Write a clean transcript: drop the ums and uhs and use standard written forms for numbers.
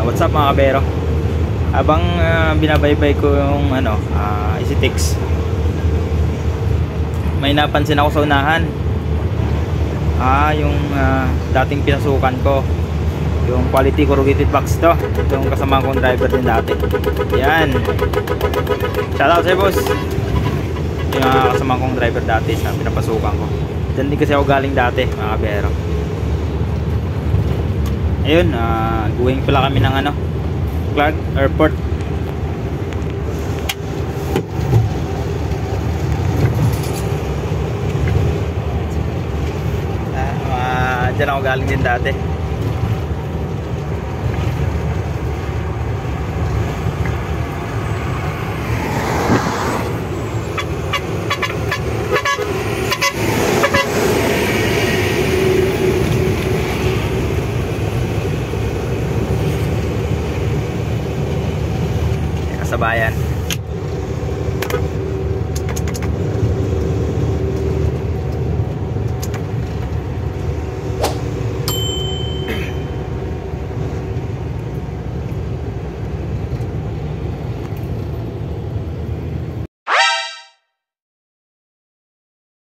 What's up mga kabero? Habang binabaybay ko yung EasyTex, may napansin ako sa unahan. Yung dating pinasukan ko, yung quality corrugated box to. Yung kasama kong driver din dati. Yan. Shoutout sa'yo boss. Yung kasama kong driver dati sa pinapasukan ko. Diyan din kasi ako galing dati mga kabero. Ayun, going pala kami ng Clark Airport. Diyan ako galing din dati. Kasabayan.